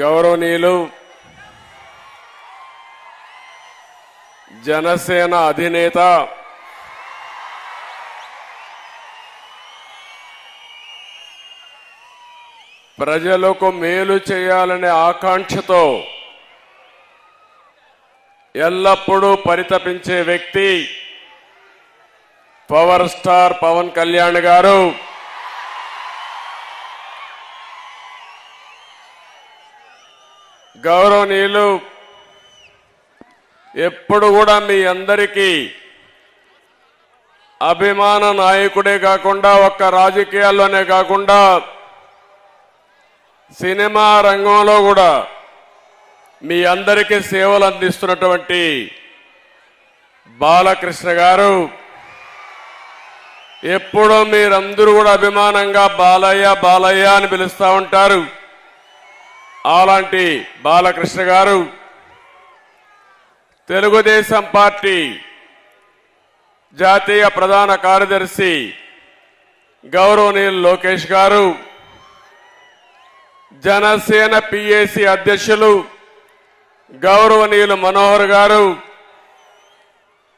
గౌరవనీయులు జనసేన అధినేత ప్రజలకు మేలు చేయాలనే ఆకాంక్షతో ఎల్లప్పుడూ పరితపించే వ్యక్తి పవర్ స్టార్ పవన్ కళ్యాణ్ గారు. గౌరవనీయులు ఎప్పుడు కూడా మీ అందరికీ అభిమాన నాయకుడే కాకుండా ఒక్క రాజకీయాల్లోనే కాకుండా సినిమా రంగంలో కూడా మీ అందరికీ సేవలు అందిస్తున్నటువంటి బాలకృష్ణ గారు. ఎప్పుడూ మీరందరూ కూడా అభిమానంగా బాలయ్య బాలయ్య అని పిలుస్తూ ఉంటారు. అలాంటి బాలకృష్ణ గారు తెలుగుదేశం పార్టీ జాతీయ ప్రధాన కార్యదర్శి గౌరవనీయులు లోకేష్ గారు, జనసేన పిఏసి అధ్యక్షులు గౌరవనీయులు మనోహర్ గారు,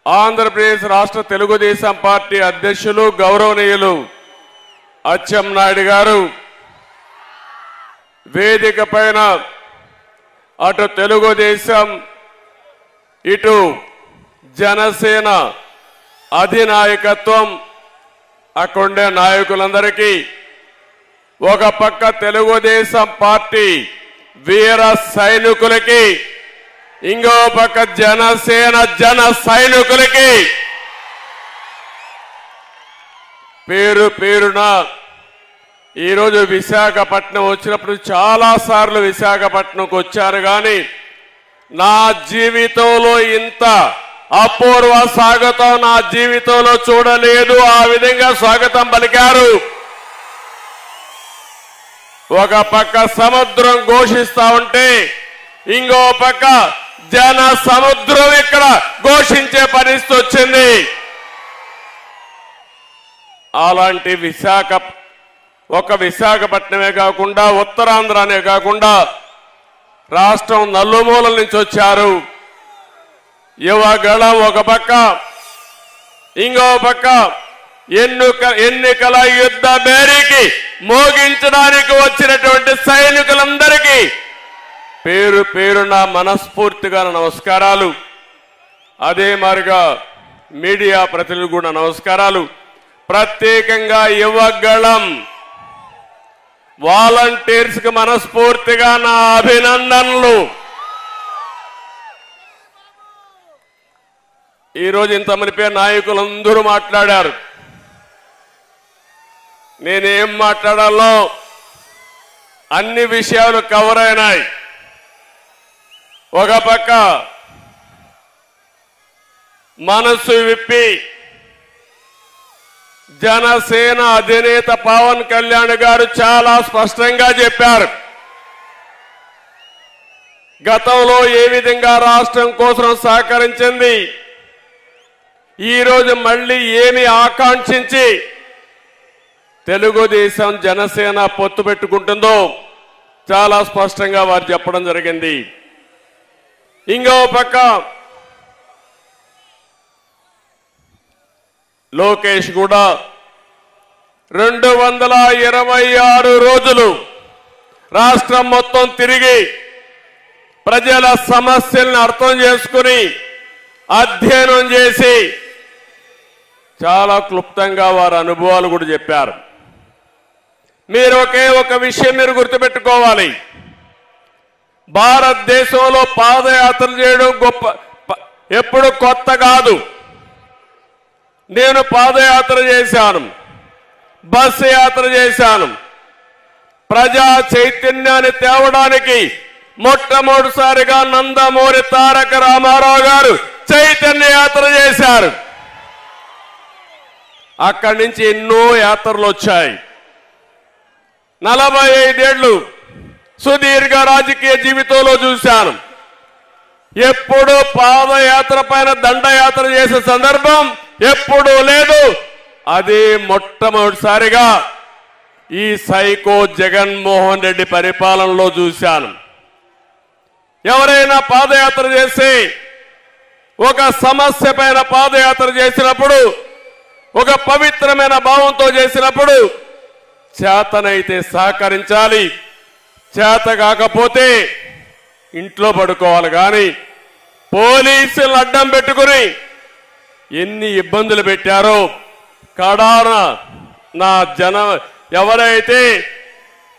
ఆంధ్రప్రదేశ్ రాష్ట్ర తెలుగుదేశం పార్టీ అధ్యక్షులు గౌరవనీయులు అచ్చెన్నాయుడు గారు, వేదిక పైన అటు తెలుగుదేశం ఇటు జనసేన అధినాయకత్వం అక్కడుండే నాయకులందరికీ, ఒక పక్క తెలుగుదేశం పార్టీ వీర సైనికులకి, ఇంకో పక్క జనసేన జన సైనికులకి పేరు పేరున ఈరోజు విశాఖపట్నం వచ్చినప్పుడు చాలా సార్లు విశాఖపట్నంకు వచ్చారు. కానీ నా జీవితంలో ఇంత అపూర్వ స్వాగతం నా జీవితంలో చూడలేదు. ఆ విధంగా స్వాగతం పలికారు. ఒక పక్క సముద్రం ఘోషిస్తా ఉంటే ఇంకో పక్క జన సముద్రం ఇక్కడ ఘోషించే పరిస్థితి వచ్చింది. అలాంటి విశాఖపట్నమే కాకుండా ఉత్తరాంధ్రనే కాకుండా రాష్ట్రం నలుమూలల నుంచి వచ్చారు. యువగళం ఒక పక్క, ఇంకో పక్క ఎన్నికల యుద్ధ బేరీకి మోగించడానికి వచ్చినటువంటి సైనికులందరికీ పేరు పేరున మనస్ఫూర్తిగా నమస్కారాలు. అదే మాదిరిగా మీడియా ప్రతినిధులు కూడా నమస్కారాలు. ప్రత్యేకంగా యువగళం వాలంటీర్స్ కి మనస్ఫూర్తిగా నా అభినందనలు. ఈరోజు ఇంతమంది పేరు నాయకులందరూ మాట్లాడారు. నేనేం మాట్లాడాలో అన్ని విషయాలు కవర్ అయినాయి. ఒక పక్క మనసు విప్పి జనసేన అధినేత పవన్ కళ్యాణ్ గారు చాలా స్పష్టంగా చెప్పారు. గతంలో ఏ విధంగా రాష్ట్రం కోసం సహకరించింది, ఈరోజు మళ్ళీ ఏమి ఆకాంక్షించి తెలుగుదేశం జనసేన పొత్తు పెట్టుకుంటుందో చాలా స్పష్టంగా వారు చెప్పడం జరిగింది. ఇంకో పక్క లోకేష్ కూడా 226 రోజులు రాష్ట్రం మొత్తం తిరిగి ప్రజల సమస్యలను అర్థం చేసుకుని అధ్యయనం చేసి చాలా క్లుప్తంగా వారి అనుభవాలు కూడా చెప్పారు. మీరు ఒక విషయం మీరు గుర్తుపెట్టుకోవాలి. భారతదేశంలో పాదయాత్ర చేయడం ఎప్పుడు కొత్త కాదు. నేను పాదయాత్ర చేశాను, బస్సు యాత్ర చేశాను. ప్రజా చైతన్యాన్ని తేవడానికి మొట్టమొదటిసారిగా నందమూరి తారక రామారావు గారు చైతన్య యాత్ర చేశారు. అక్కడి నుంచి ఎన్నో యాత్రలు వచ్చాయి. 45 ఏళ్లు సుదీర్ఘ రాజకీయ జీవితంలో చూశాను. ఎప్పుడు పాదయాత్ర పైన దండయాత్ర చేసే సందర్భం ఎప్పుడూ లేదు. అది మొట్టమొదటిసారిగా ఈ సైకో జగన్మోహన్ రెడ్డి పరిపాలనలో చూశాను. ఎవరైనా పాదయాత్ర చేసి ఒక సమస్య పైన పాదయాత్ర చేసినప్పుడు ఒక పవిత్రమైన భావంతో చేసినప్పుడు చేతనైతే సహకరించాలి, చేత కాకపోతే ఇంట్లో పడుకోవాలి. కానీ పోలీసులు అడ్డం పెట్టుకుని ఎన్ని ఇబ్బందులు పెట్టారో కడాన నా ఎవరైతే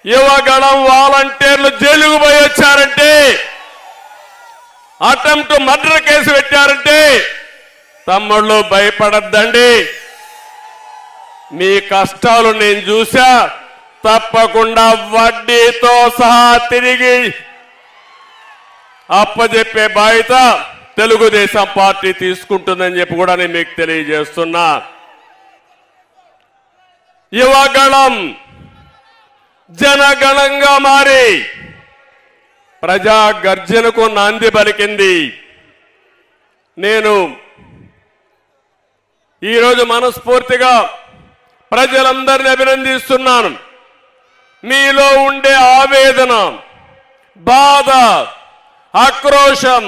యువగళం వాలంటీర్లు జైలుకు పోయి వచ్చారంటే, అటెంప్ట్ మర్డర్ కేసు పెట్టారంటే తమ్ముళ్ళు భయపడద్దండి. మీ కష్టాలు నేను చూసా, తప్పకుండా వడ్డీతో సహా తిరిగి అప్పజెప్పే బాధ్యత తెలుగుదేశం పార్టీ తీసుకుంటుందని చెప్పి కూడా నేను మీకు తెలియజేస్తున్నా. యువగళం జనగణంగా మారి ప్రజా గర్జనకు నాంది పలికింది. నేను ఈరోజు మనస్ఫూర్తిగా ప్రజలందరినీ అభినందిస్తున్నాను. మీలో ఉండే ఆవేదన, బాధ, ఆక్రోశం,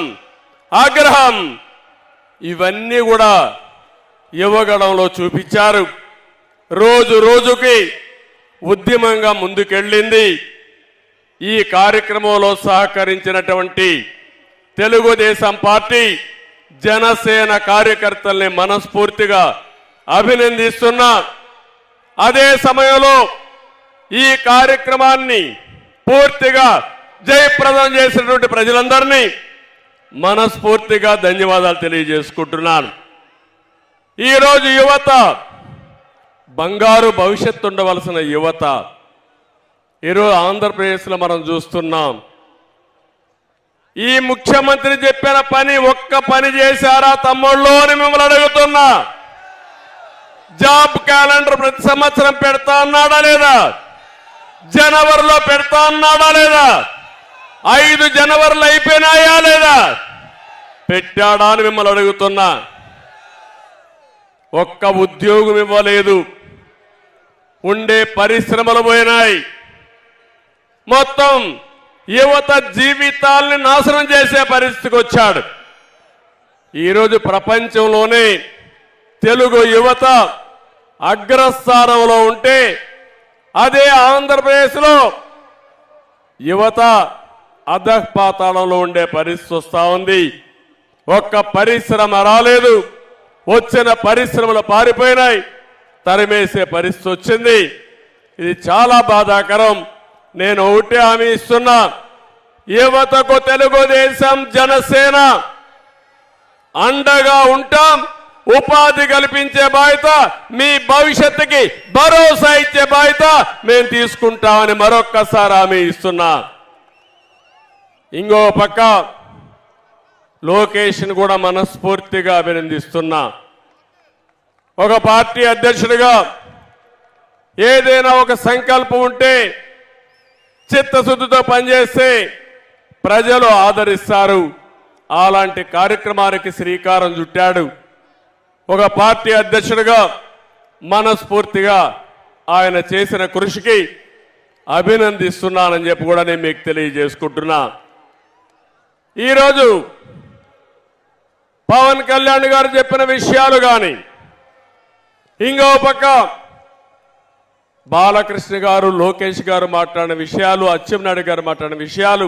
ఆగ్రహం ఇవన్నీ కూడా యువగణంలో చూపించారు. రోజు రోజుకి ఉద్యమంగా ముందుకెళ్ళింది. ఈ కార్యక్రమంలో సహకరించినటువంటి తెలుగుదేశం పార్టీ, జనసేన కార్యకర్తల్ని మనస్ఫూర్తిగా అభినందిస్తున్నా. అదే సమయంలో ఈ కార్యక్రమాన్ని పూర్తిగా జయప్రదం చేసినటువంటి ప్రజలందరినీ మనస్ఫూర్తిగా ధన్యవాదాలు తెలియజేసుకుంటున్నాను. ఈరోజు యువత బంగారు భవిష్యత్తు ఉండవలసిన యువత ఈరోజు ఆంధ్రప్రదేశ్లో మనం చూస్తున్నాం. ఈ ముఖ్యమంత్రి చెప్పిన పని ఒక్క పని చేశారా తమ్ముళ్ళు అని మిమ్మల్ని అడుగుతున్నా. జాబ్ క్యాలెండర్ ప్రతి సంవత్సరం పెడతా అన్నాడా లేదా? జనవరిలో పెడతా అన్నాడా లేదా? 5 జనవరిలో అయిపోయినాయా లేదా? పెట్టాడా అని మిమ్మల్ని అడుగుతున్నా. ఒక్క ఉద్యోగం ఇవ్వలేదు. ఉండే పరిశ్రమలు పోయినాయి. మొత్తం యువత జీవితాల్ని నాశనం చేసే పరిస్థితికి వచ్చాడు. ఈరోజు ప్రపంచంలోనే తెలుగు యువత అగ్రస్థానంలో ఉంటే, అదే ఆంధ్రప్రదేశ్లో యువత అధఃపాతాళంలో ఉండే పరిస్థితి వస్తా ఉంది. ఒక్క పరిశ్రమ రాలేదు. వచ్చిన పరిశ్రమలు పారిపోయినాయి. తరిమేసే పరిస్థితి వచ్చింది. ఇది చాలా బాధాకరం. నేను ఒకటే హామీ ఇస్తున్నా, యువతకు తెలుగుదేశం జనసేన అండగా ఉంటాం. ఉపాధి కల్పించే బాధ్యత, మీ భవిష్యత్తుకి భరోసా ఇచ్చే బాధ్యత మేము తీసుకుంటామని మరొక్కసారి హామీ ఇస్తున్నా. ఇంకో పక్క లోకేష్ను కూడా మనస్ఫూర్తిగా అభినందిస్తున్నా. ఒక పార్టీ అధ్యక్షుడిగా ఏదైనా ఒక సంకల్పం ఉంటే చిత్తశుద్ధితో పనిచేస్తే ప్రజలు ఆదరిస్తారు. అలాంటి కార్యక్రమానికి శ్రీకారం చుట్టాడు. ఒక పార్టీ అధ్యక్షుడిగా మనస్ఫూర్తిగా ఆయన చేసిన కృషికి అభినందిస్తున్నానని చెప్పి కూడా నేను మీకు తెలియజేసుకుంటున్నా. ఈరోజు పవన్ కళ్యాణ్ గారు చెప్పిన విషయాలు కానీ, ఇంకో పక్క బాలకృష్ణ గారు, లోకేష్ గారు మాట్లాడిన విషయాలు, అచ్చెన్నాయుడు గారు మాట్లాడిన విషయాలు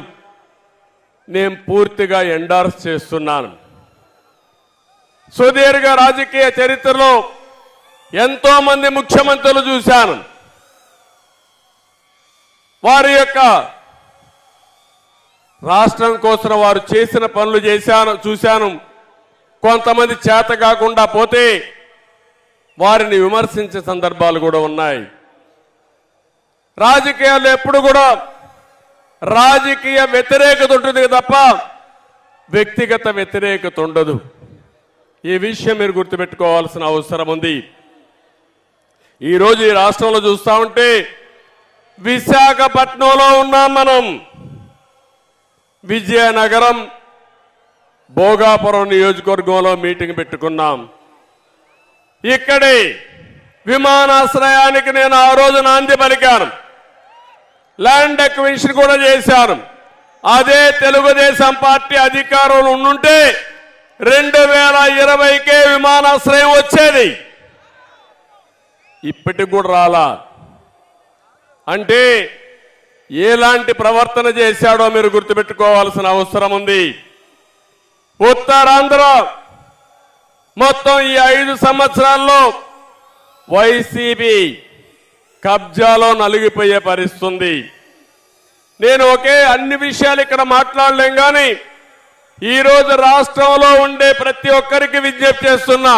నేను పూర్తిగా ఎండార్స్ చేస్తున్నాను. సుదీర్ఘ రాజకీయ చరిత్రలో ఎంతో మంది ముఖ్యమంత్రులు చూశాను. వారి యొక్క రాష్ట్రం కోసం వారు చేసిన పనులు చూశాను. కొంతమంది చేత కాకుండా పోతే వారిని విమర్శించే సందర్భాలు కూడా ఉన్నాయి. రాజకీయాల్లో ఎప్పుడు కూడా రాజకీయ వ్యతిరేకత ఉంటుంది తప్ప వ్యక్తిగత వ్యతిరేకత ఉండదు. ఈ విషయం మీరు గుర్తుపెట్టుకోవాల్సిన అవసరం ఉంది. ఈరోజు ఈ రాష్ట్రంలో చూస్తా ఉంటే విశాఖపట్నంలో ఉన్నాం మనం. విజయనగరం, భోగాపురం నియోజకవర్గంలో మీటింగ్ పెట్టుకున్నాం. ఇక్కడే విమానాశ్రయానికి నేను ఆ రోజు నాంది పలికాను. ల్యాండ్ అక్విజిషన్ కూడా చేశాను. అదే తెలుగుదేశం పార్టీ అధికారంలో ఉండుంటే 2020కే విమానాశ్రయం వచ్చేది. ఇప్పటికి కూడా రాలా. అంటే ఎలాంటి ప్రవర్తన చేశాడో మీరు గుర్తుపెట్టుకోవాల్సిన అవసరం ఉంది. ఉత్తరాంధ్ర మొత్తం ఈ 5 సంవత్సరాల్లో వైసీపీ కబ్జాలో నలిగిపోయే పరిస్థితి. నేను అన్ని విషయాలు ఇక్కడ మాట్లాడలేం కానీ ఈరోజు రాష్ట్రంలో ఉండే ప్రతి ఒక్కరికి విజ్ఞప్తి చేస్తున్నా,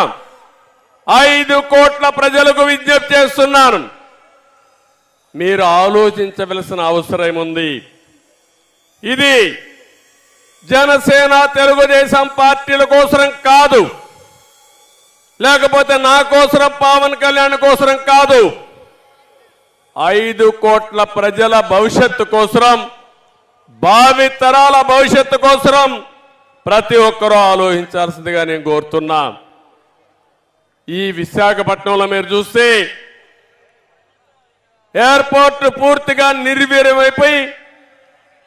5 కోట్ల ప్రజలకు విజ్ఞప్తి చేస్తున్నాను. మీరు ఆలోచించవలసిన అవసరం ఉంది. ఇది జనసేన తెలుగుదేశం పార్టీల కోసం కాదు, లేకపోతే నా కోసం పవన్ కళ్యాణ్ కోసం కాదు. 5 కోట్ల ప్రజల భవిష్యత్తు కోసం, భావి తరాల భవిష్యత్తు కోసం ప్రతి ఒక్కరూ ఆలోచించాల్సిందిగా నేను కోరుతున్నా. ఈ విశాఖపట్నంలో మీరు చూస్తే ఎయిర్పోర్ట్ పూర్తిగా నిర్వీర్యమైపోయి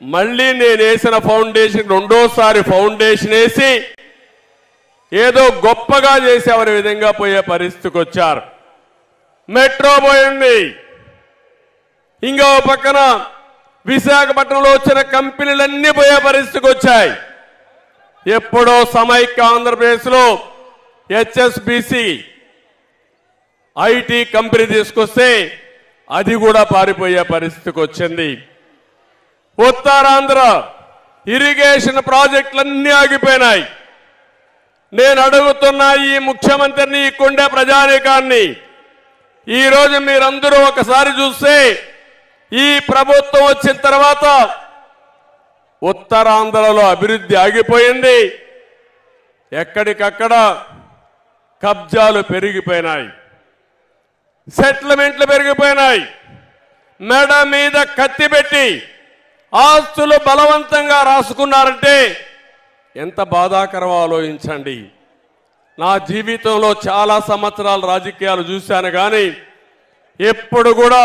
మళ్ళీ నేను వేసిన ఫౌండేషన్ రెండోసారి ఫౌండేషన్ వేసి ఏదో గొప్పగా చేసేవారి విధంగా పోయే పరిస్థితికి వచ్చారు. మెట్రో పోయింది. ఇంకో పక్కన విశాఖపట్నంలో వచ్చిన కంపెనీలన్నీ పోయే పరిస్థితికి వచ్చాయి. ఎప్పుడో సమైక్య ఆంధ్రప్రదేశ్లో హెచ్ఎస్బిసి ఐటీ కంపెనీ తీసుకొస్తే అది కూడా పారిపోయే పరిస్థితికి వచ్చింది. ఉత్తరాంధ్ర ఇరిగేషన్ ప్రాజెక్టులన్నీ ఆగిపోయినాయి. నేను అడుగుతున్నా ఈ ముఖ్యమంత్రిని, ఈ కొండే ప్రజానీకాన్ని, ఈరోజు మీరందరూ ఒకసారి చూస్తే ఈ ప్రభుత్వం వచ్చిన తర్వాత ఉత్తరాంధ్రలో అభివృద్ధి ఆగిపోయింది. ఎక్కడికక్కడ కబ్జాలు పెరిగిపోయినాయి, సెటిల్మెంట్లు పెరిగిపోయినాయి. మెడ మీద కత్తి పెట్టి ఆస్తులు బలవంతంగా రాసుకున్నారంటే ఎంత బాధాకరమో ఆలోచించండి. నా జీవితంలో చాలా సంవత్సరాలు రాజకీయాలు చూశాను కానీ ఎప్పుడు కూడా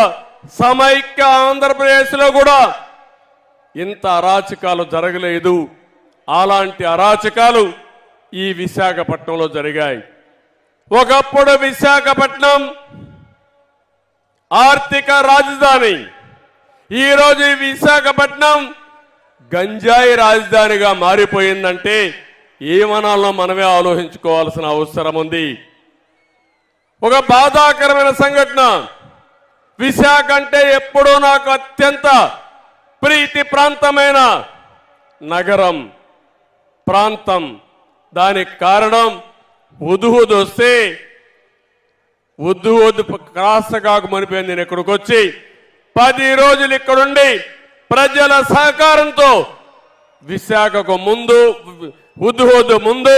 సమైక్య ఆంధ్రప్రదేశ్లో కూడా ఇంత అరాచకాలు జరగలేదు. అలాంటి అరాచకాలు ఈ విశాఖపట్నంలో జరిగాయి. ఒకప్పుడు విశాఖపట్నం ఆర్థిక రాజధాని, ఈరోజు ఈ విశాఖపట్నం గంజాయి రాజధానిగా మారిపోయిందంటే ఏమనాలో మనమే ఆలోచించుకోవాల్సిన అవసరం ఉంది. ఒక బాధాకరమైన సంఘటన. విశాఖ అంటే ఎప్పుడూ నాకు అత్యంత ప్రీతి ప్రాంతమైన నగరం, ప్రాంతం. దానికి కారణం ఉదుహుదు వస్తే ఉద్దుహుదు కాస్త మనిపోయింది. నేను ఇక్కడికి వచ్చి 10 రోజులు ఇక్కడుండి ప్రజల సహకారంతో విశాఖకు ముందు, ఉద్దుహుదు ముందు,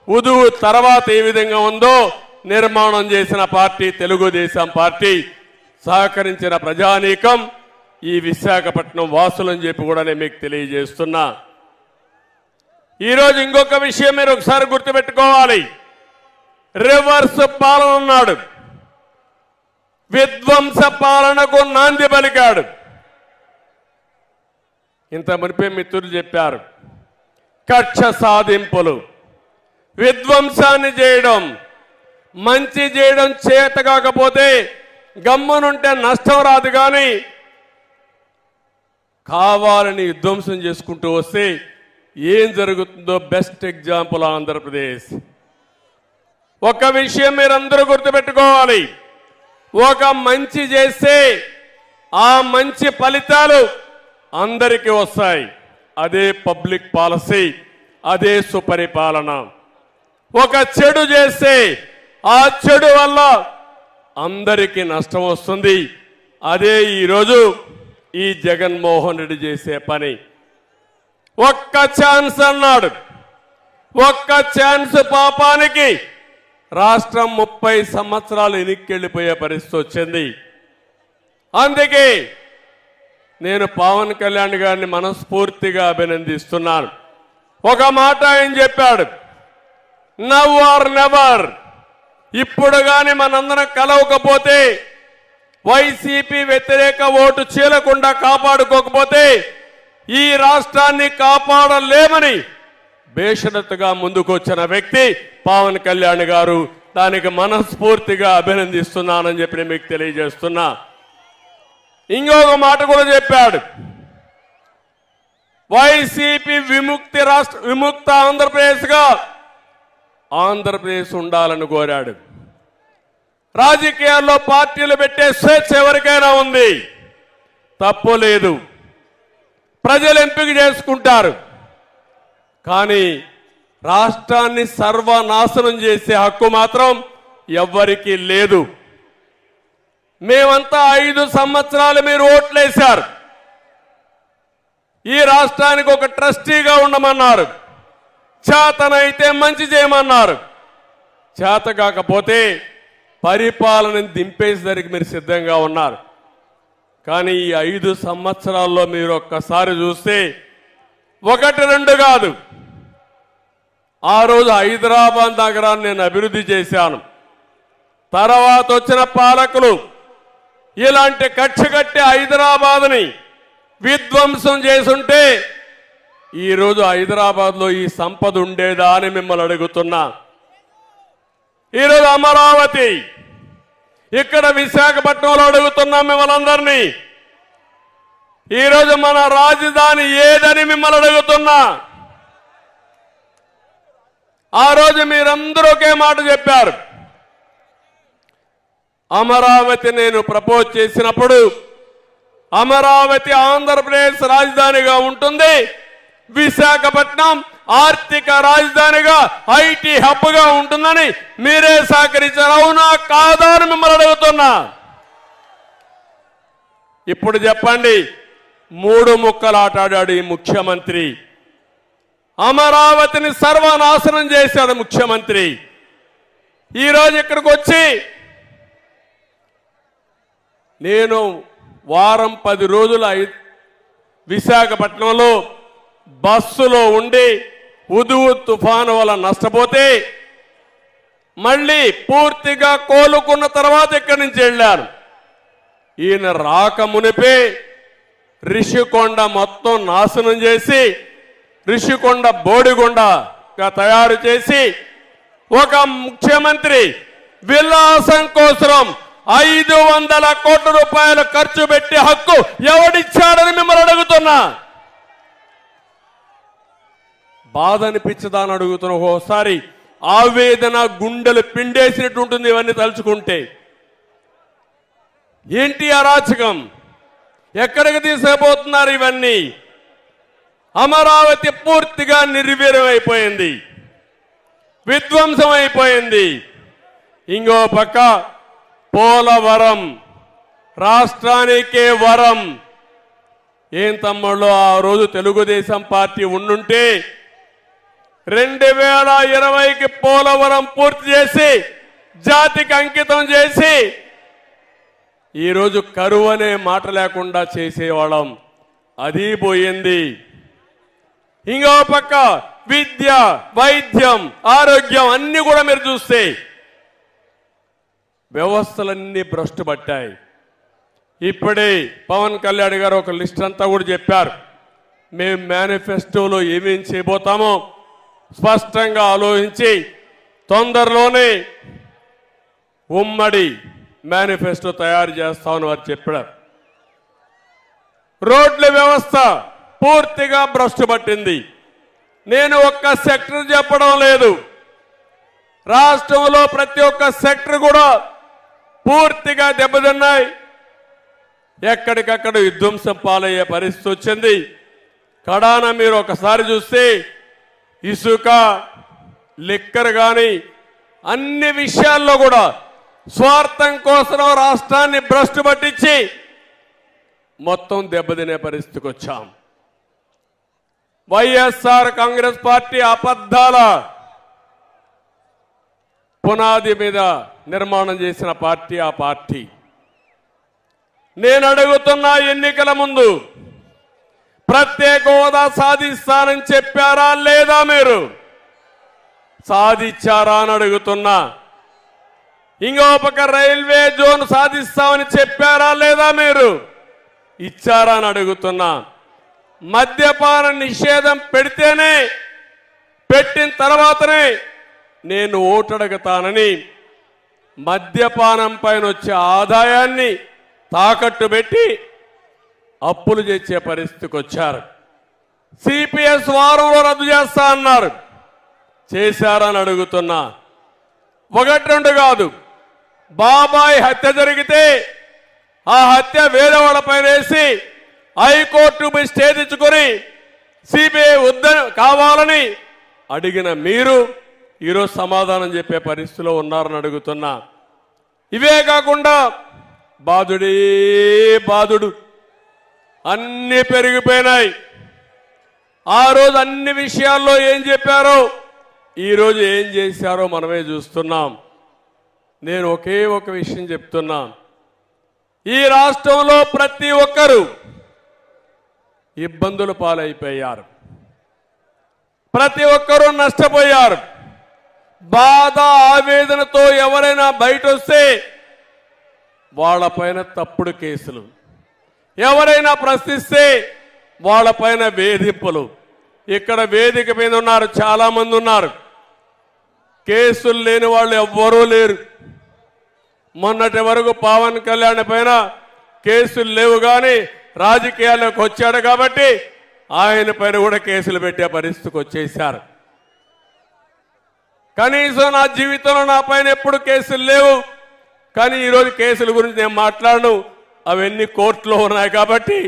ఉదుహు తర్వాత ఏ విధంగా ఉందో నిర్మాణం చేసిన పార్టీ తెలుగుదేశం పార్టీ. సహకరించిన ప్రజానీకం ఈ విశాఖపట్నం వాసులని చెప్పి కూడా నేను మీకు తెలియజేస్తున్నా. ఈరోజు ఇంకొక విషయం మీరు ఒకసారి గుర్తుపెట్టుకోవాలి. రివర్స్ పాలన ఉన్నాడు, విధ్వంస పాలనకు నాంది పలికాడు. ఇంత మునిపే మిత్రులు చెప్పారు, కక్ష సాధింపులు, విధ్వంసాన్ని చేయడం, మంచి చేయడం చేత కాకపోతే గమ్మునుంటే నష్టం రాదు. కానీ కావాలని విధ్వంసం చేసుకుంటూ వస్తే ఏం జరుగుతుందో బెస్ట్ ఎగ్జాంపుల్ ఆంధ్రప్రదేశ్. ఒక విషయం మీరందరూ గుర్తుపెట్టుకోవాలి, ఒక మంచి చేస్తే ఆ మంచి ఫలితాలు అందరికీ వస్తాయి. అదే పబ్లిక్ పాలసీ, అదే సుపరిపాలన. ఒక చెడు చేస్తే ఆ చెడు వల్ల అందరికీ నష్టం వస్తుంది. అదే ఈరోజు ఈ జగన్మోహన్ రెడ్డి చేసే పని. ఒక్క ఛాన్స్ అన్నాడు, ఒక్క ఛాన్స్ పాపానికి రాష్ట్రం 30 సంవత్సరాలు వెనక్కెళ్ళిపోయే పరిస్థితి వచ్చింది. అందుకే నేను పవన్ కళ్యాణ్ గారిని మనస్ఫూర్తిగా అభినందిస్తున్నాను. ఒక మాట ఆయన చెప్పాడు, నవ్ ఆర్ నెవర్. ఇప్పుడు కానీ మనందరం కలవకపోతే, వైసీపీ వ్యతిరేక ఓటు చీలకుండా కాపాడుకోకపోతే ఈ రాష్ట్రాన్ని కాపాడలేమని బేషరతుగా ముందుకొచ్చిన వ్యక్తి పవన్ కళ్యాణ్ గారు. దానికి మనస్ఫూర్తిగా అభినందిస్తున్నానని చెప్పి నేను మీకు తెలియజేస్తున్నా. ఇంకొక మాట కూడా చెప్పాడు, వైసీపీ విముక్త ఆంధ్రప్రదేశ్గా ఆంధ్రప్రదేశ్ ఉండాలని కోరాడు. రాజకీయాల్లో పార్టీలు పెట్టే స్వేచ్ఛ ఎవరికైనా ఉంది, తప్పు లేదు, ప్రజలు ఎంపిక చేసుకుంటారు. కానీ రాష్ట్రాన్ని సర్వనాశనం చేసే హక్కు మాత్రం ఎవ్వరికీ లేదు. మేమంతా 5 సంవత్సరాలు మీరు ఓట్లేశారు. ఈ రాష్ట్రానికి ఒక ట్రస్టీగా ఉండమన్నారు, చేతనైతే మంచి చేయమన్నారు. చేత కాకపోతే పరిపాలనని దింపేసేసరికి మీరు సిద్ధంగా ఉన్నారు. కానీ ఈ 5 సంవత్సరాల్లో మీరు ఒక్కసారి చూస్తే 1-2 కాదు, ఆ రోజు హైదరాబాద్ నగరాన్ని నేను అభివృద్ధి చేశాను. తర్వాత వచ్చిన పాలకులు ఇలాంటి కక్ష కట్టి హైదరాబాద్ని విధ్వంసం చేసుంటే ఈరోజు హైదరాబాద్లో ఈ సంపద ఉండేదా అని మిమ్మల్ని అడుగుతున్నా. ఈరోజు అమరావతి, ఇక్కడ విశాఖపట్నంలో అడుగుతున్నాం మిమ్మల్ని అందరినీ. ఈరోజు మన రాజధాని ఏదని మిమ్మల్ని అడుగుతున్నా. ఆ రోజు మీరందరూ ఒకే మాట చెప్పారు, అమరావతి నేను ప్రపోజ్ చేసినప్పుడు అమరావతి ఆంధ్రప్రదేశ్ రాజధానిగా ఉంటుంది, విశాఖపట్నం ఆర్థిక రాజధానిగా ఐటీ హబ్గా ఉంటుందని మీరే సహకరించారు. అవునా కాదా అని మిమ్మల్ని అడుగుతున్నా. ఇప్పుడు చెప్పండి, 3 ముక్కలు ఆటాడాడు ఈ ముఖ్యమంత్రి. అమరావతిని సర్వనాశనం చేశాడు ముఖ్యమంత్రి. ఈరోజు ఇక్కడికి వచ్చి నేను వారం 10 రోజులు విశాఖపట్నంలో బస్సులో ఉండి ఉదువు తుఫాను వల్ల నష్టపోతే మళ్ళీ పూర్తిగా కోలుకున్న తర్వాత ఇక్కడి నుంచి వెళ్ళాను. ఈయన రాక మునిపే రిషికొండ మొత్తం నాశనం చేసి రిషికొండ బోడిగొండగా తయారు చేసి ఒక ముఖ్యమంత్రి విలాసం కోసం 500 కోట్ల రూపాయలు ఖర్చు పెట్టి హక్కు ఎవడిచ్చాడని మిమ్మల్ని అడుగుతున్నా. బాధ అనిపించదా అని అడుగుతున్నా. ఒకసారి ఆవేదన గుండెలు పిండేసినట్టుంటుంది ఇవన్నీ తలుచుకుంటే. ఏంటి అరాచకం? ఎక్కడికి తీసుకుపోతున్నారు ఇవన్నీ? అమరావతి పూర్తిగా నిర్వీర్యం అయిపోయింది, విధ్వంసం అయిపోయింది. ఇంకో పక్క పోలవరం రాష్ట్రానికే వరం. ఏం తమ్ముళ్ళు, ఆ రోజు తెలుగుదేశం పార్టీ ఉండుంటే 2020కి పోలవరం పూర్తి చేసి జాతికి అంకితం చేసి ఈరోజు కరువు అనే మాట లేకుండా చేసేవాళ్ళం. అది పోయింది. ఇంకో పక్క విద్య, వైద్యం, ఆరోగ్యం అన్ని కూడా మీరు చూస్తే వ్యవస్థలన్నీ భ్రష్టు పట్టాయి. ఇప్పుడే పవన్ కళ్యాణ్ గారు ఒక లిస్ట్ అంతా కూడా చెప్పారు. మేము మేనిఫెస్టోలో ఏమేం చేయబోతామో స్పష్టంగా ఆలోచించి తొందరలోనే ఉమ్మడి మేనిఫెస్టో తయారు చేస్తామని వారు చెప్పారు. రోడ్ల వ్యవస్థ పూర్తిగా భ్రష్టు పట్టింది. నేను ఒక్క సెక్టర్ చెప్పడం లేదు, రాష్ట్రంలో ప్రతి ఒక్క సెక్టర్ కూడా పూర్తిగా దెబ్బతిన్నాయి. ఎక్కడికక్కడ విధ్వంసం పాలయ్యే పరిస్థితి వచ్చింది. కడాన మీరు ఒకసారి చూస్తే ఇసుక, లిక్కర్ కానీ అన్ని విషయాల్లో కూడా స్వార్థం కోసం రాష్ట్రాన్ని భ్రష్టు పట్టించి మొత్తం దెబ్బతినే పరిస్థితికి వచ్చాం. వైఎస్ఆర్ కాంగ్రెస్ పార్టీ అబద్ధాల పునాది మీద నిర్మాణం చేసిన పార్టీ ఆ పార్టీ. నేను అడుగుతున్నా, ఎన్నికల ముందు ప్రత్యేక హోదా సాధిస్తానని చెప్పారా లేదా? మీరు సాధించారా అని అడుగుతున్నా. ఇంకో పక్క రైల్వే జోన్ సాధిస్తామని చెప్పారా లేదా? మీరు ఇచ్చారా అని అడుగుతున్నా. మద్యపాన నిషేధం పెడితేనే, పెట్టిన తర్వాతనే నేను ఓటు అడుగుతానని మద్యపానం పైన వచ్చే ఆదాయాన్ని తాకట్టు పెట్టి అప్పులు చేసే పరిస్థితికి వచ్చారు. సిపిఎస్ వారంలో రద్దు చేస్తా అన్నారు, చేశారని అడుగుతున్నా. ఒకటి రెండు కాదు, బాబాయ్ హత్య జరిగితే ఆ హత్య వేరే వాళ్ళపైన వేసి హైకోర్టు స్టే తెచ్చుకొని సిబిఐ కావాలని అడిగిన మీరు ఈరోజు సమాధానం చెప్పే పరిస్థితిలో ఉన్నారని అడుగుతున్నా. ఇవే కాకుండా బాధుడే బాధుడు, అన్నీ పెరిగిపోయినాయి. ఆ రోజు అన్ని విషయాల్లో ఏం చెప్పారో ఈరోజు ఏం చేశారో మనమే చూస్తున్నాం. నేను ఒకే ఒక విషయం చెప్తున్నా, ఈ రాష్ట్రంలో ప్రతి ఒక్కరూ ఇబ్బందుల పాలైపోయారు, ప్రతి ఒక్కరూ నష్టపోయారు. బాధ ఆవేదనతో ఎవరైనా బయట వస్తే వాళ్ళపైన తప్పుడు కేసులు, ఎవరైనా ప్రశ్నిస్తే వాళ్ళపైన వేధింపులు. ఇక్కడ వేదిక మీద ఉన్నారు, చాలా మంది ఉన్నారు, కేసులు లేని వాళ్ళు ఎవ్వరూ లేరు. మొన్నటి వరకు పవన్ కళ్యాణ్ పైన కేసులు లేవు, కానీ రాజకీయాల్లోకి వచ్చాడు కాబట్టి ఆయన పైన కూడా కేసులు పెట్టే పరిస్థితికి వచ్చేశారు. కనీసం నా జీవితంలో నా పైన ఎప్పుడు కేసులు లేవు, కానీ ఈరోజు కేసుల గురించి నేను మాట్లాడను. అవన్నీ కోర్టులో ఉన్నాయి కాబట్టి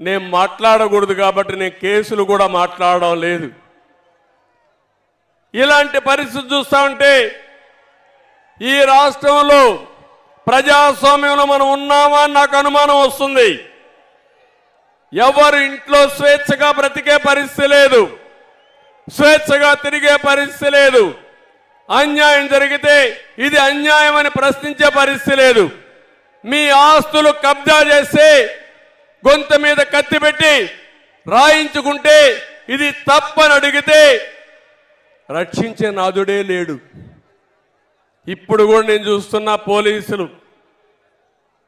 నేను మాట్లాడకూడదు, కాబట్టి నేను కేసులు కూడా మాట్లాడడం లేదు. ఇలాంటి పరిస్థితి చూస్తా ఉంటే ఈ రాష్ట్రంలో ప్రజాస్వామ్యంలో మనం ఉన్నామా అని నాకు అనుమానం వస్తుంది. ఎవరు ఇంట్లో స్వేచ్ఛగా బ్రతికే పరిస్థితి లేదు, స్వేచ్ఛగా తిరిగే పరిస్థితి లేదు. అన్యాయం జరిగితే ఇది అన్యాయం అని ప్రశ్నించే పరిస్థితి లేదు. మీ ఆస్తులు కబ్జా చేస్తే గొంతు మీద కత్తి పెట్టి రాయించుకుంటే ఇది తప్పని అడిగితే రక్షించే నాదుడే లేడు. ఇప్పుడు కూడా నేను చూస్తున్న పోలీసులు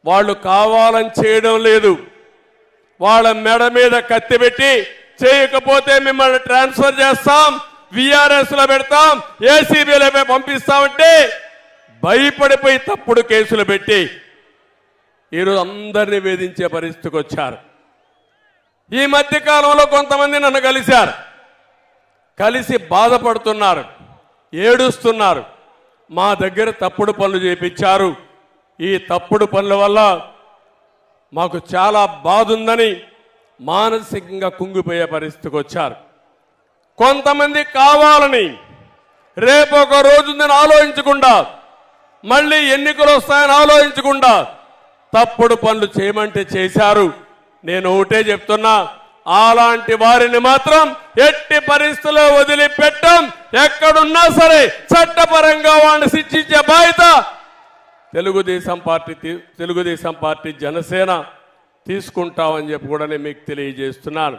వాళ్ళు కావాలని చేయడం లేదు, వాళ్ళ మెడ మీద కత్తి పెట్టి చేయకపోతే మిమ్మల్ని ట్రాన్స్ఫర్ చేస్తాం, విఆర్ఎస్ లో పెడతాం, ఏసీబీలో పంపిస్తామంటే భయపడిపోయి తప్పుడు కేసులు పెట్టి ఈరోజు అందరినీ వేధించే పరిస్థితికి వచ్చారు. ఈ మధ్య కాలంలో కొంతమంది నన్ను కలిశారు, కలిసి బాధపడుతున్నారు, ఏడుస్తున్నారు. మా దగ్గర తప్పుడు పనులు చేయించారు, ఈ తప్పుడు పనుల వల్ల మాకు చాలా బాధ ఉందని మానసికంగా కుంగిపోయే పరిస్థితికి వచ్చారు. కొంతమంది కావాలని రేపు ఒక రోజుందని ఆలోచించకుండా, మళ్ళీ ఎన్నికలు వస్తాయని ఆలోచించకుండా తప్పుడు పనులు చేయమంటే చేశారు. నేను ఒకటే చెప్తున్నా, అలాంటి వారిని మాత్రం ఎట్టి పరిస్థితుల్లో వదిలిపెట్టం. ఎక్కడున్నా సరే చట్టపరంగా వాడిని శిక్షించే బాధ్యత తెలుగుదేశం పార్టీ జనసేన తీసుకుంటామని చెప్పి కూడా నేను మీకు తెలియజేస్తున్నాను.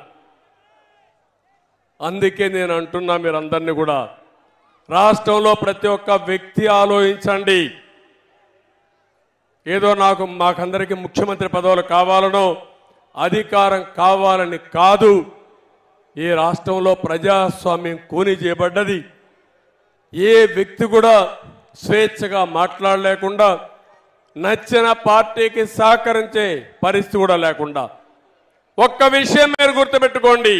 అందుకే నేను అంటున్నా, మీరందరినీ కూడా రాష్ట్రంలో ప్రతి ఒక్క వ్యక్తి ఆలోచించండి. ఏదో మాకందరికీ ముఖ్యమంత్రి పదవులు కావాలనో అధికారం కావాలని కాదు. ఈ రాష్ట్రంలో ప్రజాస్వామ్యం కూని చేయబడ్డది. ఏ వ్యక్తి కూడా స్వేచ్ఛగా మాట్లాడలేకుండా, నచ్చిన పార్టీకి సహకరించే పరిస్థితి కూడా లేకుండా. ఒక్క విషయం మీరు గుర్తుపెట్టుకోండి,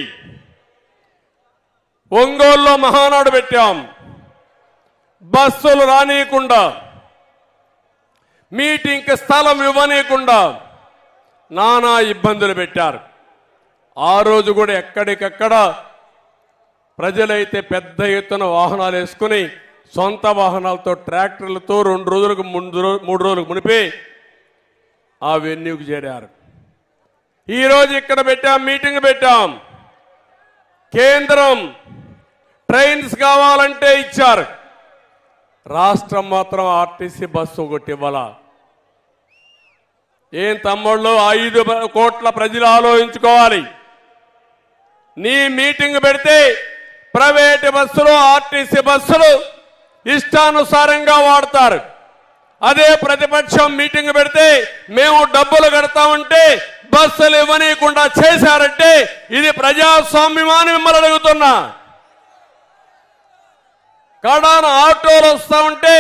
ఒంగోలులో మహానాడు పెట్టాం, బస్సులు రానియకుండా, మీటింగ్కి స్థలం ఇవ్వనీయకుండా నానా ఇబ్బందులు పెట్టారు. ఆ రోజు కూడా ఎక్కడికక్కడ ప్రజలైతే పెద్ద ఎత్తున వాహనాలు వేసుకుని సొంత వాహనాలతో ట్రాక్టర్లతో 2 రోజులకు 3 రోజులకు మునిపి ఆ వెన్యూకి చేరారు. ఈరోజు ఇక్కడ పెట్టాం, మీటింగ్ పెట్టాం. కేంద్రం ట్రైన్స్ కావాలంటే ఇచ్చారు, రాష్ట్రం మాత్రం ఆర్టీసీ బస్సు ఒకటి ఇవ్వాలా? ఏం తమ్ముళ్ళు, 5 కోట్ల ప్రజలు ఆలోచించుకోవాలి. నీ మీటింగ్ పెడితే ప్రైవేట్ బస్సులు, ఆర్టీసీ బస్సులు ఇష్టానుసారంగా వాడతారు. అదే ప్రతిపక్షం మీటింగ్ పెడితే మేము డబ్బులు కడతామంటే బస్సులు ఇవ్వనీయకుండా చేశారంటే ఇది ప్రజాస్వామ్యమాని మిమ్మల్ని అడుగుతున్నా. కడాన ఆటోలు వస్తా ఉంటే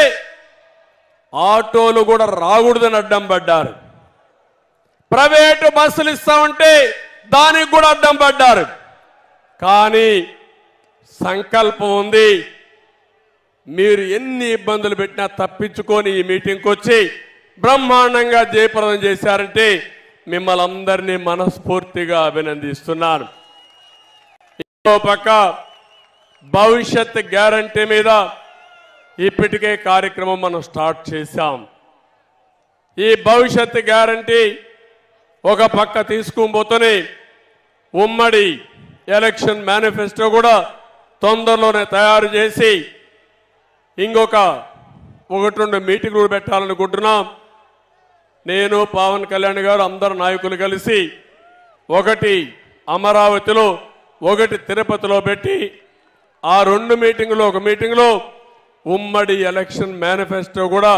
ఆటోలు కూడా రాకూడదని అడ్డం పడ్డారు. ప్రైవేటు బస్సులు ఇస్తా ఉంటే దానికి కూడా అడ్డం పడ్డారు. కానీ సంకల్పం ఉంది. మీరు ఎన్ని ఇబ్బందులు పెట్టినా తప్పించుకొని ఈ మీటింగ్కి వచ్చి బ్రహ్మాండంగా జయప్రదం చేశారంటే మిమ్మల్ని అందరినీ మనస్ఫూర్తిగా అభినందిస్తున్నాను. ఇంకో పక్క భవిష్యత్ గ్యారంటీ మీద ఇప్పటికే కార్యక్రమం మనం స్టార్ట్ చేశాం. ఈ భవిష్యత్ గ్యారంటీ ఒక పక్క తీసుకుపోతూనే ఉమ్మడి ఎలక్షన్ మేనిఫెస్టో కూడా తొందరలోనే తయారు చేసి ఇంకొక 1-2 మీటింగులు పెట్టాలనుకుంటున్నాం. నేను పవన్ కళ్యాణ్ గారు అందరు నాయకులు కలిసి ఒకటి అమరావతిలో ఒకటి తిరుపతిలో పెట్టి ఆ 2 మీటింగులు ఒక మీటింగ్లో ఉమ్మడి ఎలక్షన్ మేనిఫెస్టో కూడా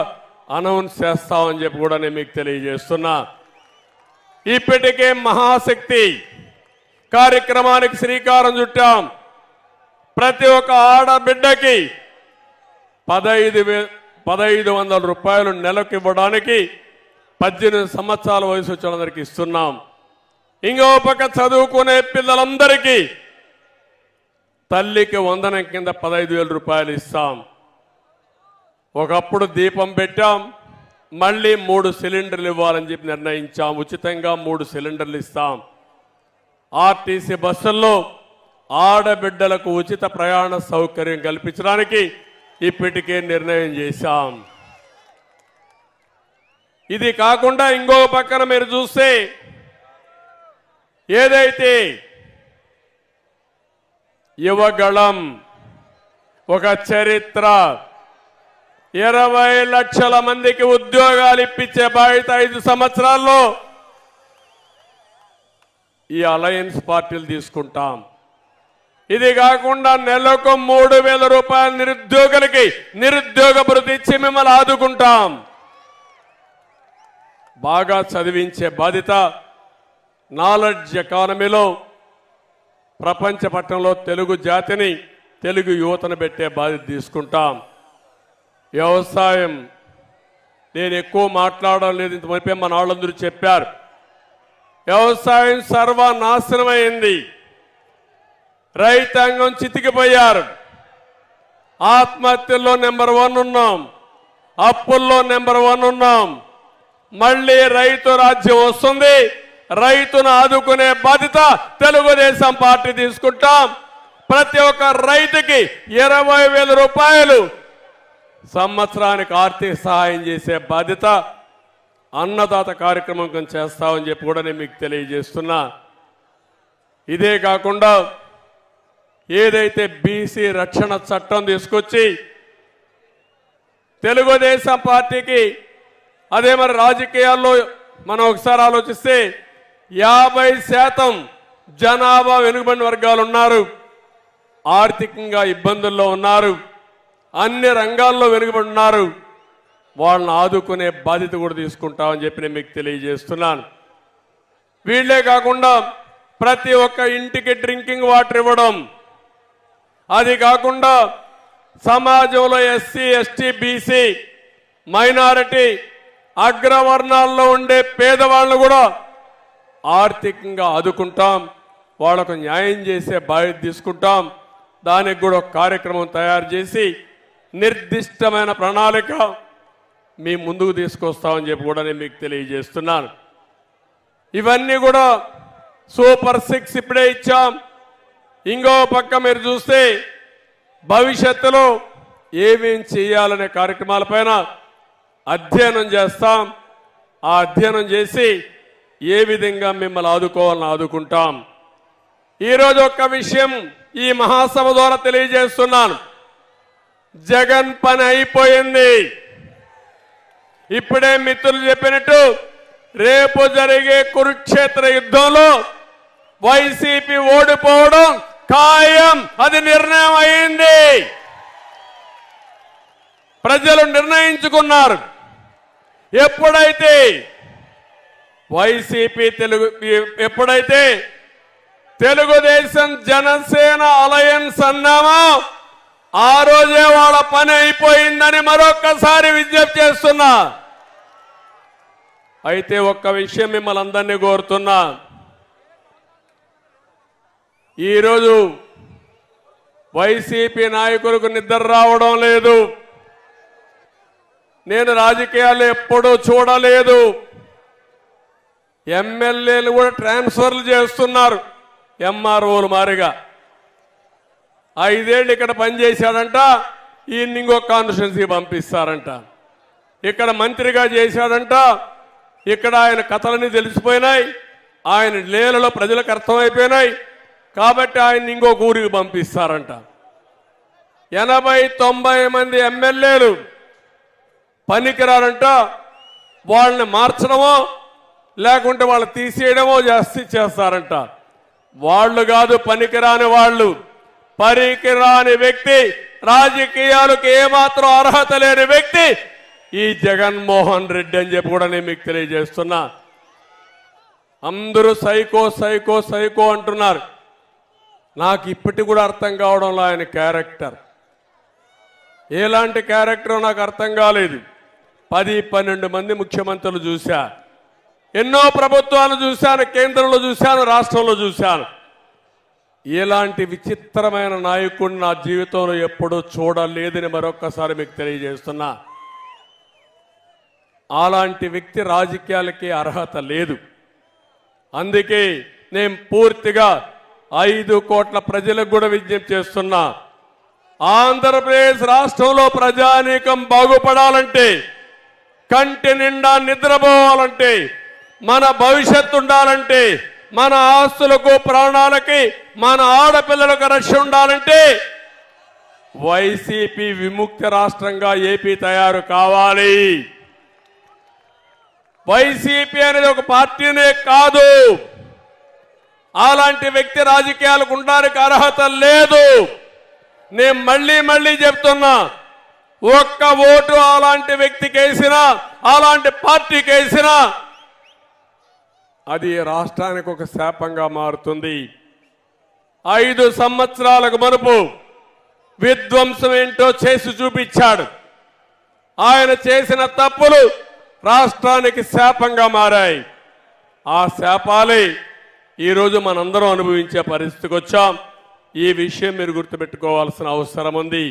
అనౌన్స్ చేస్తామని చెప్పి కూడా నేను మీకు తెలియజేస్తున్నా. ఇప్పటికే మహాశక్తి కార్యక్రమానికి శ్రీకారం చుట్టాం. ప్రతి ఒక్క ఆడబిడ్డకి 1500 రూపాయలు నెలకు ఇవ్వడానికి 18 సంవత్సరాల వయసు వచ్చిన వాళ్ళందరికీ ఇస్తున్నాం. ఇంకో పక్క చదువుకునే పిల్లలందరికీ తల్లికి వందనం కింద 15,000 రూపాయలు ఇస్తాం. ఒకప్పుడు దీపం పెట్టాం, మళ్ళీ 3 సిలిండర్లు ఇవ్వాలని చెప్పి నిర్ణయించాం. ఉచితంగా 3 సిలిండర్లు ఇస్తాం. ఆర్టీసీ బస్సుల్లో ఆడబిడ్డలకు ఉచిత ప్రయాణ సౌకర్యం కల్పించడానికి ఇప్పటికే నిర్ణయం చేశాం. ఇది కాకుండా ఇంకో పక్కన మీరు చూస్తే ఏదైతే యువగళం ఒక చరిత్ర 20 లక్షల మందికి ఉద్యోగాలు ఇప్పించే బాధ్యత 5 సంవత్సరాల్లో ఈ అలయన్స్ పార్టీలు తీసుకుంటాం. ఇది కాకుండా నెలకు 3,000 రూపాయల నిరుద్యోగులకి నిరుద్యోగ భృతి ఇచ్చి మిమ్మల్ని ఆదుకుంటాం. బాగా చదివించే బాధ్యత నాలెడ్జ్ ఎకానమీలో ప్రపంచ పట్టణంలో తెలుగు జాతిని తెలుగు యువతను పెట్టే బాధ్యత తీసుకుంటాం. వ్యవసాయం నేను ఎక్కువ మాట్లాడడం లేదు, ఇంత మునిపే మన వాళ్ళందరూ చెప్పారు. వ్యవసాయం సర్వనాశనమైంది. రైతాంగం చితికిపోయారు. ఆత్మహత్యల్లో నెంబర్ 1 ఉన్నాం, అప్పుల్లో నెంబర్ 1 ఉన్నాం. మళ్ళీ రైతు రాజ్యం వస్తుంది. రైతును ఆదుకునే బాధ్యత తెలుగుదేశం పార్టీ తీసుకుంటాం. ప్రతి ఒక్క రైతుకి 20,000 రూపాయలు సంవత్సరానికి ఆర్థిక సహాయం చేసే బాధ్యత అన్నదాత కార్యక్రమం కింద చేస్తామని చెప్పి కూడా నేను మీకు తెలియజేస్తున్నా. ఇదే కాకుండా ఏదైతే బీసీ రక్షణ చట్టం తీసుకొచ్చి తెలుగుదేశం పార్టీకి అదే మరి రాజకీయాల్లో మనం ఒకసారి ఆలోచిస్తే 50% జనాభా వెనుకబడిన వర్గాలు ఉన్నారు, ఆర్థికంగా ఇబ్బందుల్లో ఉన్నారు, అన్ని రంగాల్లో వెనుకబడి ఉన్నారు. వాళ్ళని ఆదుకునే బాధ్యత కూడా తీసుకుంటామని చెప్పి నేను మీకు తెలియజేస్తున్నాను. వీళ్లే కాకుండా ప్రతి ఒక్క ఇంటికి డ్రింకింగ్ వాటర్ ఇవ్వడం, అది కాకుండా సమాజంలో ఎస్సీ ఎస్టీ బీసీ మైనారిటీ అగ్రవర్ణాల్లో ఉండే పేదవాళ్ళను కూడా ఆర్థికంగా ఆదుకుంటాం. వాళ్లకు న్యాయం చేసే బాధ్యత తీసుకుంటాం. దానికి కూడా ఒక కార్యక్రమం తయారు చేసి నిర్దిష్టమైన ప్రణాళిక మీ ముందుకు తీసుకొస్తామని చెప్పి కూడా నేను మీకు తెలియజేస్తున్నాను. ఇవన్నీ కూడా సూపర్ 6 ఇప్పుడే ఇచ్చాం. ఇంకో పక్క మీరు చూస్తే భవిష్యత్తులో ఏమేం చేయాలనే కార్యక్రమాలపైన అధ్యయనం చేస్తాం. ఆ అధ్యయనం చేసి ఏ విధంగా మిమ్మల్ని ఆదుకోవాలని ఆదుకుంటాం. ఈరోజు ఒక్క విషయం ఈ మహాసభ ద్వారా తెలియజేస్తున్నాను. జగన్ పని అయిపోయింది. ఇప్పుడే మిత్రులు చెప్పినట్టు రేపు జరిగే కురుక్షేత్ర యుద్ధంలో వైసీపీ ఓడిపోవడం ఖాయం. అది నిర్ణయం అయింది. ప్రజలు నిర్ణయించుకున్నారు. ఎప్పుడైతే వైసీపీ ఎప్పుడైతే తెలుగుదేశం జనసేన అలయన్స్ అన్నామో ఆ రోజే వాళ్ళ పని అయిపోయిందని మరొక్కసారి విజ్ఞప్తి చేస్తున్నా. అయితే ఒక్క విషయం మిమ్మల్ని అందరినీ కోరుతున్నా. ఈరోజు వైసీపీ నాయకులకు నిద్ర రావడం లేదు. నేను రాజకీయాలు ఎప్పుడూ చూడలేదు. ఎమ్మెల్యేలు కూడా ట్రాన్స్ఫర్లు చేస్తున్నారు ఎంఆర్ఓలు మారిగా. 5 ఏళ్ళు ఇక్కడ పనిచేశాడంట, ఈయన ఇంకో కాన్స్టిట్యున్సీ పంపిస్తారంట. ఇక్కడ మంత్రిగా చేశాడంట, ఇక్కడ ఆయన కథలన్నీ తెలిసిపోయినాయి, ఆయన లీలలో ప్రజలకు అర్థమైపోయినాయి కాబట్టి ఆయన ఇంకొక ఊరికి పంపిస్తారంట. 80-90 మంది ఎమ్మెల్యేలు పనికిరారంట. వాళ్ళని మార్చడమో లేకుంటే వాళ్ళు తీసేయడమో చేస్తారంట. వాళ్ళు కాదు పనికిరాని వాళ్ళు. పనికిరాని వ్యక్తి, రాజకీయాలకు ఏమాత్రం అర్హత లేని వ్యక్తి ఈ జగన్మోహన్ రెడ్డి అని చెప్పి కూడా నేను మీకు తెలియజేస్తున్నా. అందరూ సైకో సైకో సైకో అంటున్నారు. నాకు ఇప్పటికి కూడా అర్థం కావడంలో ఆయన క్యారెక్టర్ ఎలాంటి క్యారెక్టర్ నాకు అర్థం కాలేదు. 10-12 మంది ముఖ్యమంత్రులు చూశా, ఎన్నో ప్రభుత్వాలు చూశాను, కేంద్రంలో చూశాను, రాష్ట్రంలో చూశాను. ఇలాంటి విచిత్రమైన నాయకుడిని నా జీవితంలో ఎప్పుడూ చూడలేదని మరొక్కసారి మీకు తెలియజేస్తున్నా. అలాంటి వ్యక్తి రాజకీయాలకి అర్హత లేదు. అందుకే నేను పూర్తిగా 5 కోట్ల ప్రజలకు కూడా విజ్ఞప్తి చేస్తున్నా. ఆంధ్రప్రదేశ్ రాష్ట్రంలో ప్రజానీకం బాగుపడాలంటే, కంటి నిండా నిద్రపోవాలంటే, మన భవిష్యత్తు ఉండాలంటే, మన ఆస్తులకు ప్రాణాలకి మన ఆడపిల్లలకు రక్షణ ఉండాలంటే వైసీపీ విముక్త రాష్ట్రంగా ఏపీ తయారు కావాలి. వైసీపీ అనేది ఒక పార్టీనే కాదు, అలాంటి వ్యక్తి రాజకీయాలకు ఉండడానికి అర్హత లేదు. నేను మళ్ళీ చెప్తున్నా, ఒక్క ఓటు అలాంటి వ్యక్తికి వేసినా, అలాంటి పార్టీకి వేసినా అది రాష్ట్రానికి ఒక శాపంగా మారుతుంది. 5 సంవత్సరాలకు మునుపు విధ్వంసం ఏంటో చేసి చూపించాడు. ఆయన చేసిన తప్పులు రాష్ట్రానికి శాపంగా మారాయి. ఆ శాపాలే ఈరోజు మనందరం అనుభవించే పరిస్థితికి వచ్చాం. ఈ విషయం మీరు గుర్తుపెట్టుకోవాల్సిన అవసరం ఉంది.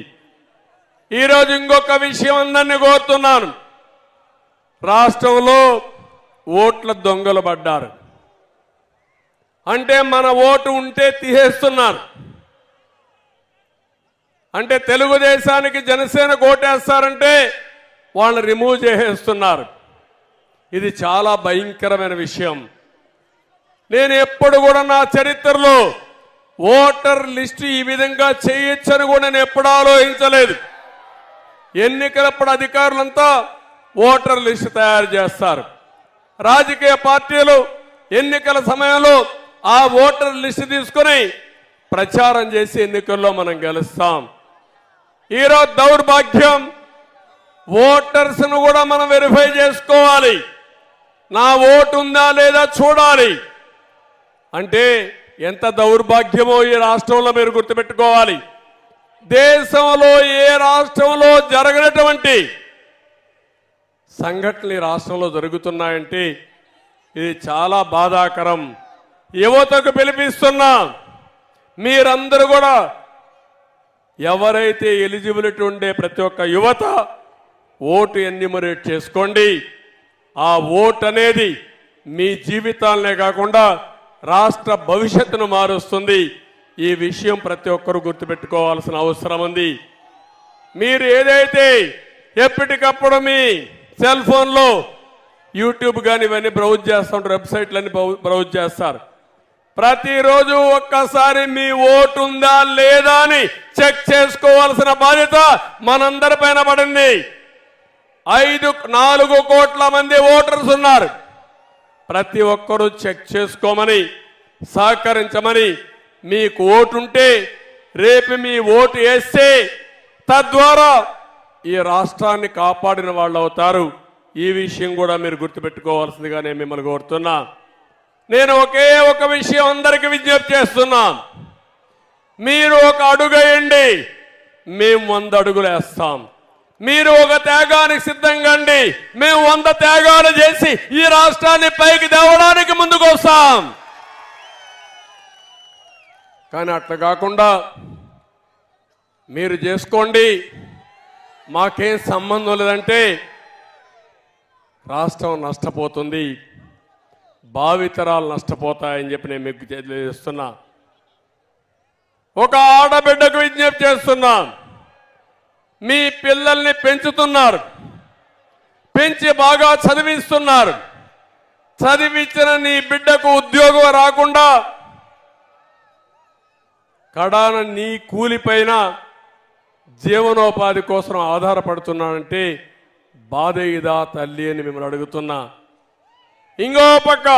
ఈరోజు ఇంకొక విషయం అందరినీ కోరుతున్నాను. రాష్ట్రంలో ఓట్ల దొంగలు పడ్డారు. అంటే మన ఓటు ఉంటే తీసేస్తున్నారు. అంటే తెలుగుదేశానికి జనసేనకు ఓటేస్తారంటే వాళ్ళని రిమూవ్ చేసేస్తున్నారు. ఇది చాలా భయంకరమైన విషయం. నేను ఎప్పుడు కూడా నా చరిత్రలో ఓటర్ లిస్టు ఈ విధంగా చేయొచ్చని కూడా నేను ఎప్పుడు ఆలోచించలేదు. ఎన్నికలప్పుడు అధికారులంతా ఓటర్ లిస్టు తయారు చేస్తారు. రాజకీయ పార్టీలు ఎన్నికల సమయంలో ఆ ఓటర్ లిస్టు తీసుకుని ప్రచారం చేసి ఎన్నికల్లో మనం గెలుస్తాం. ఈరోజు దౌర్భాగ్యం, ఓటర్స్ను కూడా మనం వెరిఫై చేసుకోవాలి. నా ఓటు ఉందా లేదా చూడాలి. అంటే ఎంత దౌర్భాగ్యమో ఈ రాష్ట్రంలో మీరు గుర్తుపెట్టుకోవాలి. దేశంలో ఏ రాష్ట్రంలో జరగనటువంటి సంఘటనలు ఈ రాష్ట్రంలో జరుగుతున్నాయంటే ఇది చాలా బాధాకరం. యువతకు పిలిపిస్తున్నా, మీరందరూ కూడా ఎవరైతే ఎలిజిబిలిటీ ఉండే ప్రతి ఒక్క యువత ఓటు ఎన్యూమరేట్ చేసుకోండి. ఆ ఓటు అనేది మీ జీవితాలనే కాకుండా రాష్ట్ర భవిష్యత్తును మారుస్తుంది. ఈ విషయం ప్రతి ఒక్కరూ గుర్తుపెట్టుకోవాల్సిన అవసరం ఉంది. మీరు ఏదైతే ఎప్పటికప్పుడు మీ సెల్ ఫోన్లో యూట్యూబ్ కానీ ఇవన్నీ బ్రౌజ్ చేస్తూ ఉంటారు, వెబ్సైట్లన్నీ బ్రౌజ్ చేస్తారు. ప్రతిరోజు ఒక్కసారి మీ ఓటు ఉందా లేదా అని చెక్ చేసుకోవాల్సిన బాధ్యత మనందరిపైన పడింది. 4 కోట్ల మంది ఓటర్స్ ఉన్నారు. ప్రతి ఒక్కరూ చెక్ చేసుకోమని, సహకరించమని. మీకు ఓటు ఉంటే రేపు మీ ఓటు వేస్తే తద్వారా ఈ రాష్ట్రాన్ని కాపాడిన వాళ్ళు అవుతారు. ఈ విషయం కూడా మీరు గుర్తుపెట్టుకోవాల్సిందిగా నేను మిమ్మల్ని కోరుతున్నా. నేను ఒకే ఒక విషయం అందరికీ విజ్ఞప్తి చేస్తున్నా. మీరు ఒక అడుగు వేయండి, మేము 100 అడుగులు వేస్తాం. మీరు ఒక త్యాగానికి సిద్ధంగా అండి, మేము 100 త్యాగాలు చేసి ఈ రాష్ట్రాన్ని పైకి తేవడానికి ముందుకు వస్తాం. కానీ అట్లా కాకుండా మీరు చేసుకోండి, మాకేం సంబంధం లేదంటే రాష్ట్రం నష్టపోతుంది, భావితరాలు నష్టపోతాయని చెప్పి నేను మీకు తెలియజేస్తున్నా. ఒక ఆడబిడ్డకు విజ్ఞప్తి చేస్తున్నా. మీ పిల్లల్ని పెంచుతున్నారు, పెంచి బాగా చదివిస్తున్నారు. చదివించిన నీ బిడ్డకు ఉద్యోగం రాకుండా కడాన నీ కూలిపైన జీవనోపాధి కోసం ఆధారపడుతున్నానంటే బాధ ఇదా తల్లి అని మిమ్మల్ని అడుగుతున్నా. ఇంకో పక్క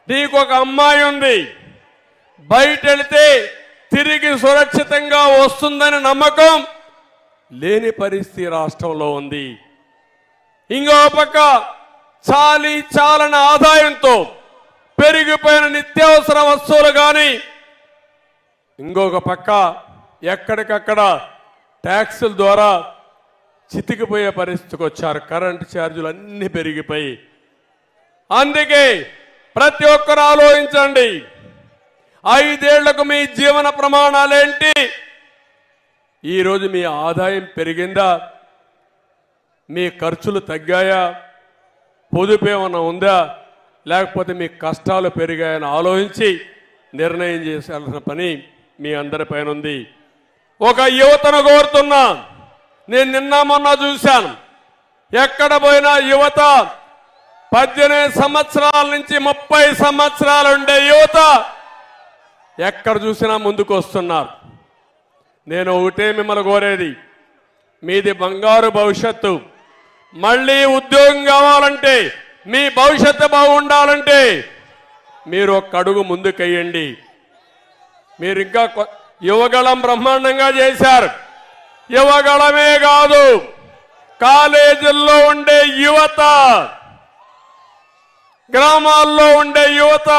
నీకు ఒక అమ్మాయి ఉంది, బయట వెళితే తిరిగి సురక్షితంగా వస్తుందని నమ్మకం లేని పరిస్థితి రాష్ట్రంలో ఉంది. ఇంకో పక్క చాలని ఆదాయంతో పెరిగిపోయిన నిత్యావసర వస్తువులు కానీ, ఇంకొక పక్క ఎక్కడికక్కడ ట్యాక్సుల ద్వారా చితికిపోయే పరిస్థితికి వచ్చారు. కరెంటు ఛార్జీలు అన్నీ పెరిగిపోయి. అందుకే ప్రతి ఒక్కరు ఆలోచించండి, 5 ఏళ్లకు మీ జీవన ప్రమాణాలేంటి? ఈరోజు మీ ఆదాయం పెరిగిందా? మీ ఖర్చులు తగ్గాయా? పొదుపు ఏమన్నా ఉందా? లేకపోతే మీ కష్టాలు పెరిగాయని ఆలోచించి నిర్ణయం చేయాల్సిన పని మీ అందరిపైన ఉంది. ఒక యువతను కోరుతున్నా. నేను నిన్న మొన్న చూశాను, ఎక్కడ పోయినా యువత 18 సంవత్సరాల నుంచి 30 సంవత్సరాలు ఉండే యువత ఎక్కడ చూసినా ముందుకు వస్తున్నారు. నేను ఒకటే మిమ్మల్ని కోరేది, మీది బంగారు భవిష్యత్తు. మళ్ళీ ఉద్యోగం కావాలంటే, మీ భవిష్యత్తు బాగుండాలంటే మీరు ఒక అడుగు ముందుకెయ్యండి. మీరు ఇంకా యువగళం బ్రహ్మాండంగా చేశారు. యువగళమే కాదు, కాలేజీల్లో ఉండే యువత, గ్రామాల్లో ఉండే యువత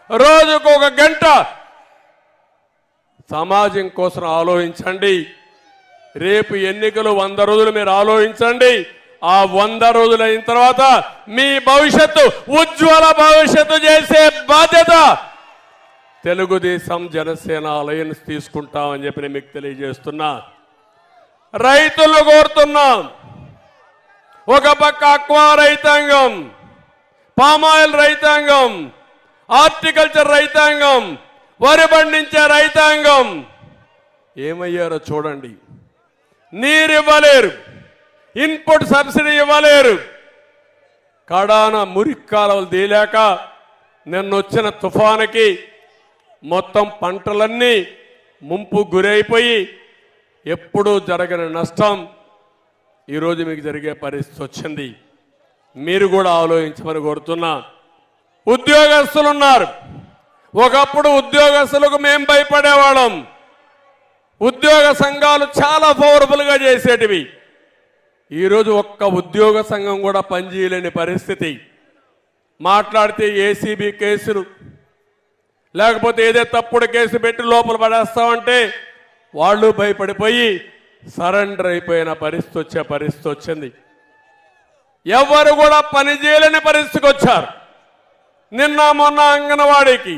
రోజుకు 1 గంట సమాజం కోసం ఆలోచించండి. రేపు ఎన్నికలు 100 రోజులు మీరు ఆలోచించండి. ఆ 100 రోజులు అయిన తర్వాత మీ భవిష్యత్తు ఉజ్వల భవిష్యత్తు చేసే బాధ్యత తెలుగుదేశం జనసేన అలయన్స్ తీసుకుంటామని చెప్పి నేను మీకు తెలియజేస్తున్నా. రైతులు కోరుతున్నాం. ఒక పక్క అక్వా రైతాంగం, పామాయిల్ రైతాంగం, హార్టికల్చర్ రైతాంగం, వరి పండించే రైతాంగం ఏమయ్యారో చూడండి. నీరు ఇవ్వలేరు, ఇన్పుట్ సబ్సిడీ ఇవ్వలేరు. కడాన మురికి కాలువలు తేలాక నిన్నొచ్చిన తుఫానుకి మొత్తం పంటలన్నీ ముంపు గురైపోయి ఎప్పుడూ జరగని నష్టం ఈరోజు మీకు జరిగే పరిస్థితి వచ్చింది. మీరు కూడా ఆలోచించమని కోరుతున్నా. ఉద్యోగస్తులు ఉన్నారు. ఒకప్పుడు ఉద్యోగస్తులకు మేము భయపడేవాళ్ళం. ఉద్యోగ సంఘాలు చాలా పవర్ఫుల్గా చేసేటివి. ఈరోజు ఒక్క ఉద్యోగ సంఘం కూడా పనిచేయలేని పరిస్థితి. మాట్లాడితే ఏసీబీ కేసులు, లేకపోతే ఏదో తప్పుడు కేసు పెట్టి లోపల పడేస్తామంటే వాళ్ళు భయపడిపోయి సరెండర్ అయిపోయిన పరిస్థితి వచ్చింది. ఎవరు కూడా పని చేయలేని పరిస్థితికి వచ్చారు. నిన్న మొన్న అంగన్వాడీకి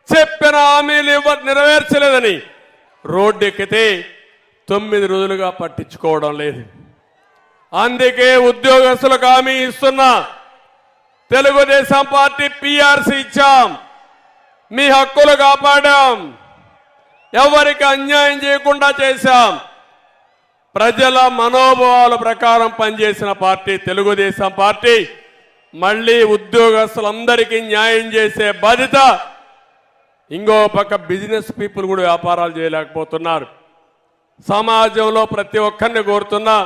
చెప్పిన హామీలు నెరవేర్చలేదని రోడ్డు ఎక్కితే 9 రోజులుగా పట్టించుకోవడం లేదు. అందుకే ఉద్యోగస్తులకు హామీ ఇస్తున్నా. తెలుగుదేశం పార్టీ పీఆర్సీ ఇచ్చాం, మీ హక్కులు కాపాడాం, ఎవరికి అన్యాయం చేయకుండా చేశాం. ప్రజల మనోభావాల ప్రకారం పనిచేసిన పార్టీ తెలుగుదేశం పార్టీ. మళ్ళీ ఉద్యోగస్తులందరికీ న్యాయం చేసే బాధ్యత. ఇంకో పక్క బిజినెస్ పీపుల్ కూడా వ్యాపారాలు చేయలేకపోతున్నారు. సమాజంలో ప్రతి ఒక్కరిని కోరుతున్నా,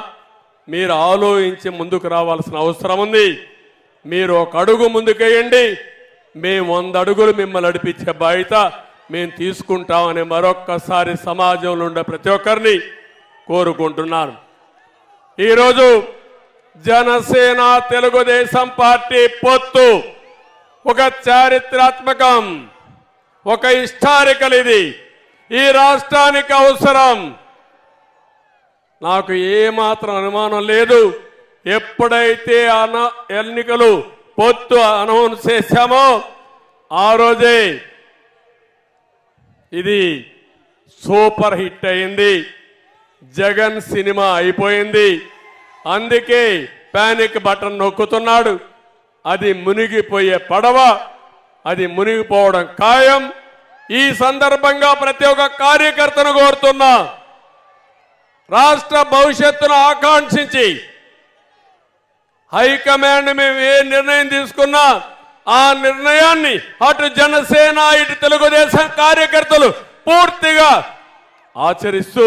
మీరు ఆలోచించి ముందుకు రావాల్సిన అవసరం ఉంది. మీరు ఒక అడుగు ముందుకేయండి, మేము 100 అడుగులు మిమ్మల్ని నడిపించే బాధ్యత మేము తీసుకుంటామని మరొక్కసారి సమాజంలో ఉండే ప్రతి ఒక్కరిని కోరుకుంటున్నాను. ఈరోజు జనసేన తెలుగుదేశం పార్టీ పొత్తు ఒక చారిత్రాత్మకం, ఒక హిస్టారికల్. ఇది ఈ రాష్ట్రానికి అవసరం. నాకు ఏమాత్రం అనుమానం లేదు. ఎప్పుడైతే ఎన్నికలు పొత్తు అనౌన్స్ చేశామో ఆ రోజే ఇది సూపర్ హిట్ అయింది. జగన్ సినిమా అయిపోయింది. అందుకే పానిక్ బటన్ నొక్కుతున్నాడు. అది మునిగిపోయే పడవ, అది మునిగిపోవడం ఖాయం. ఈ సందర్భంగా ప్రతి ఒక్క కార్యకర్తను కోరుతున్నా, రాష్ట్ర భవిష్యత్తును ఆకాంక్షించి హైకమాండ్ మేము ఏ నిర్ణయం తీసుకున్నా ఆ నిర్ణయాన్ని అటు జనసేన ఇటు తెలుగుదేశం కార్యకర్తలు పూర్తిగా ఆచరిస్తూ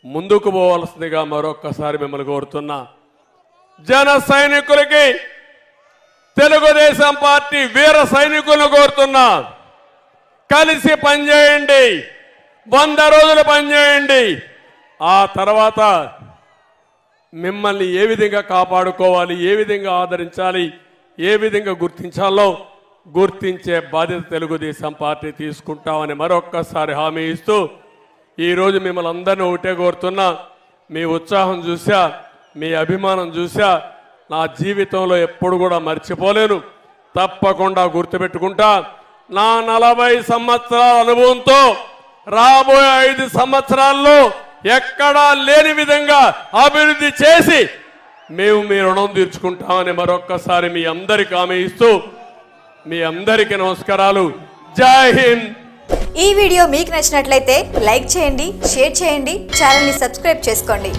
ముందుకు పోవాల్సిందిగా మరొక్కసారి మిమ్మల్ని కోరుతున్నా. జన సైనికులకి తెలుగుదేశం పార్టీ వీర సైనికులను కోరుతున్నా, కలిసి పనిచేయండి, 100 రోజులు పనిచేయండి. ఆ తర్వాత మిమ్మల్ని ఏ విధంగా కాపాడుకోవాలి, ఏ విధంగా ఆదరించాలి, ఏ విధంగా గుర్తించాలో గుర్తించే బాధ్యత తెలుగుదేశం పార్టీ తీసుకుంటామని మరొక్కసారి హామీ ఇస్తూ ఈరోజు మిమ్మల్ని అందరినీ ఒకటే కోరుతున్నా. మీ ఉత్సాహం చూసా, మీ అభిమానం చూసా నా జీవితంలో ఎప్పుడు కూడా మర్చిపోలేను. తప్పకుండా గుర్తుపెట్టుకుంటా. నా 40 సంవత్సరాల అనుభవంతో రాబోయే 5 సంవత్సరాల్లో ఎక్కడా లేని విధంగా అభివృద్ధి చేసి మేము మీ రుణం తీర్చుకుంటామని మరొక్కసారి మీ అందరికీ హామీ ఇస్తూ మీ అందరికీ నమస్కారాలు. జై హింద్. ఈ వీడియో మీకు నచ్చినట్లయితే లైక్ చేయండి, షేర్ చేయండి, ఛానల్ని సబ్స్క్రైబ్ చేసుకోండి.